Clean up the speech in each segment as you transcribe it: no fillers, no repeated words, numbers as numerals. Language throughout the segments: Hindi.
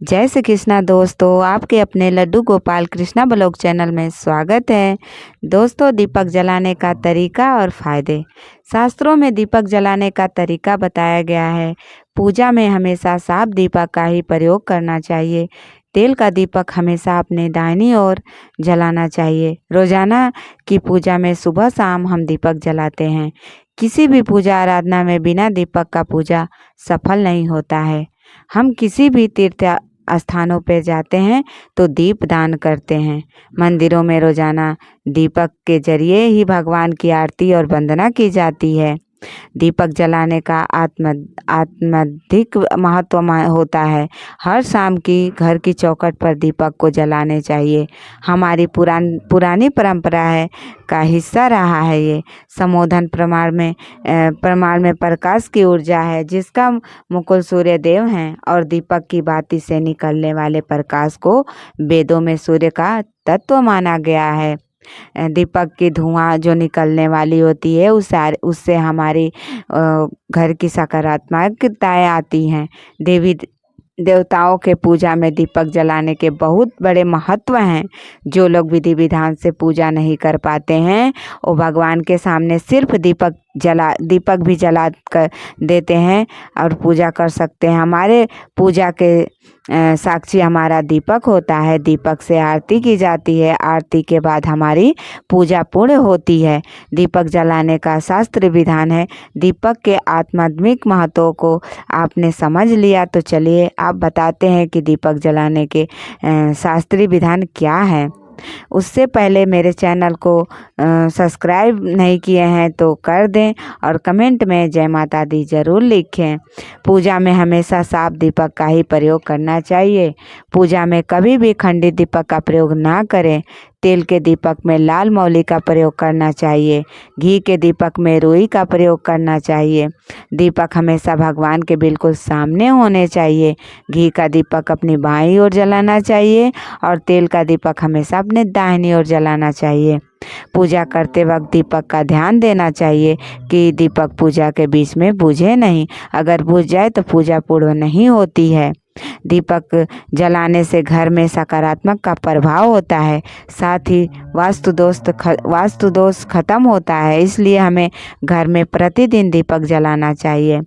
जय श्री कृष्णा दोस्तों, आपके अपने लड्डू गोपाल कृष्णा ब्लॉग चैनल में स्वागत है। दोस्तों, दीपक जलाने का तरीका और फायदे। शास्त्रों में दीपक जलाने का तरीका बताया गया है। पूजा में हमेशा साफ दीपक का ही प्रयोग करना चाहिए। तेल का दीपक हमेशा अपने दाहिनी ओर जलाना चाहिए। रोजाना की पूजा में सुबह शाम हम दीपक जलाते हैं। किसी भी पूजा आराधना में बिना दीपक का पूजा सफल नहीं होता है। हम किसी भी तीर्थ स्थानों पर जाते हैं तो दीप दान करते हैं। मंदिरों में रोजाना दीपक के जरिए ही भगवान की आरती और वंदना की जाती है। दीपक जलाने का आत्माधिक महत्व होता है। हर शाम की घर की चौखट पर दीपक को जलाने चाहिए। हमारी पुरानी परंपरा है का हिस्सा रहा है। ये समोधन प्रमाण में प्रकाश की ऊर्जा है जिसका मुकुल सूर्य देव हैं और दीपक की बाती से निकलने वाले प्रकाश को वेदों में सूर्य का तत्व माना गया है। दीपक की धुआं जो निकलने वाली होती है उससे हमारी घर की सकारात्मकताएं आती हैं। देवी देवताओं के पूजा में दीपक जलाने के बहुत बड़े महत्व हैं। जो लोग विधि विधान से पूजा नहीं कर पाते हैं वो भगवान के सामने सिर्फ दीपक भी जला कर देते हैं और पूजा कर सकते हैं। हमारे पूजा के साक्षी हमारा दीपक होता है। दीपक से आरती की जाती है। आरती के बाद हमारी पूजा पूर्ण होती है। दीपक जलाने का शास्त्र विधान है। दीपक के आध्यात्मिक महत्व को आपने समझ लिया तो चलिए आप बताते हैं कि दीपक जलाने के शास्त्रीय विधान क्या है। उससे पहले मेरे चैनल को सब्सक्राइब नहीं किए हैं तो कर दें और कमेंट में जय माता दी जरूर लिखें। पूजा में हमेशा साफ दीपक का ही प्रयोग करना चाहिए। पूजा में कभी भी खंडित दीपक का प्रयोग ना करें। तेल के दीपक में लाल मौली का प्रयोग करना चाहिए। घी के दीपक में रुई का प्रयोग करना चाहिए। दीपक हमेशा भगवान के बिल्कुल सामने होने चाहिए। घी का दीपक अपनी बाईं ओर जलाना चाहिए और तेल का दीपक हमेशा अपने दाहिनी ओर जलाना चाहिए। पूजा करते वक्त दीपक का ध्यान देना चाहिए कि दीपक पूजा के बीच में बुझे नहीं। अगर बुझ जाए तो पूजा पूर्ण नहीं होती है। दीपक जलाने से घर में सकारात्मक का प्रभाव होता है। साथ ही वास्तु दोष खत्म होता है। इसलिए हमें घर में प्रतिदिन दीपक जलाना चाहिए।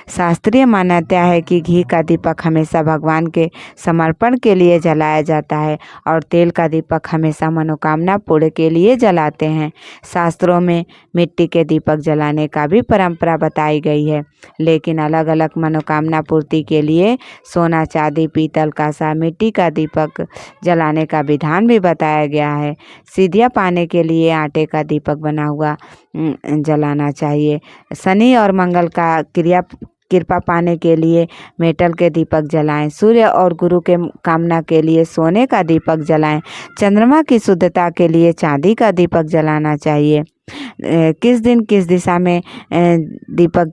शास्त्रीय मान्यता है कि घी का दीपक हमेशा भगवान के समर्पण के लिए जलाया जाता है और तेल का दीपक हमेशा मनोकामना पूर्ण के लिए जलाते हैं। शास्त्रों में मिट्टी के दीपक जलाने का भी परंपरा बताई गई है, लेकिन अलग अलग मनोकामना पूर्ति के लिए सोना, चांदी, पीतल, कांसा, मिट्टी का दीपक जलाने का विधान भी बताया गया है। सिद्धियां पाने के लिए आटे का दीपक बना हुआ जलाना चाहिए। शनि और मंगल का कृपा पाने के लिए मेटल के दीपक जलाएं। सूर्य और गुरु के कामना के लिए सोने का दीपक जलाएं। चंद्रमा की शुद्धता के लिए चांदी का दीपक जलाना चाहिए। किस दिन किस दिशा में दीपक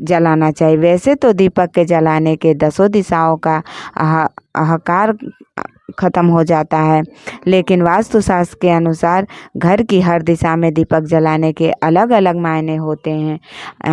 जलाना चाहिए। वैसे तो दीपक के जलाने के 10 दिशाओं का आकार खत्म हो जाता है, लेकिन वास्तुशास्त्र के अनुसार घर की हर दिशा में दीपक जलाने के अलग अलग मायने होते हैं।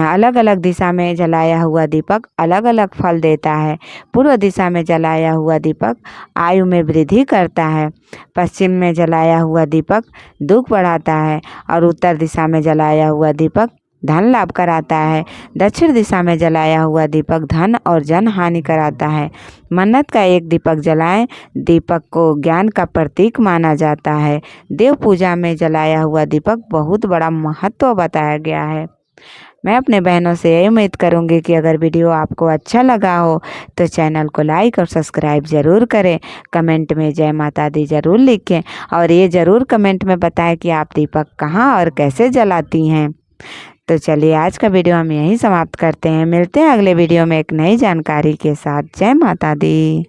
अलग अलग दिशा में जलाया हुआ दीपक अलग अलग फल देता है। पूर्व दिशा में जलाया हुआ दीपक आयु में वृद्धि करता है। पश्चिम में जलाया हुआ दीपक दुख बढ़ाता है और उत्तर दिशा में जलाया हुआ दीपक धन लाभ कराता है। दक्षिण दिशा में जलाया हुआ दीपक धन और जन हानि कराता है। मन्नत का एक दीपक जलाएं। दीपक को ज्ञान का प्रतीक माना जाता है। देव पूजा में जलाया हुआ दीपक बहुत बड़ा महत्व बताया गया है। मैं अपने बहनों से यही उम्मीद करूंगी कि अगर वीडियो आपको अच्छा लगा हो तो चैनल को लाइक और सब्सक्राइब ज़रूर करें। कमेंट में जय माता दी ज़रूर लिखें और ये ज़रूर कमेंट में बताएं कि आप दीपक कहाँ और कैसे जलाती हैं। तो चलिए आज का वीडियो हम यहीं समाप्त करते हैं। मिलते हैं अगले वीडियो में एक नई जानकारी के साथ। जय माता दी।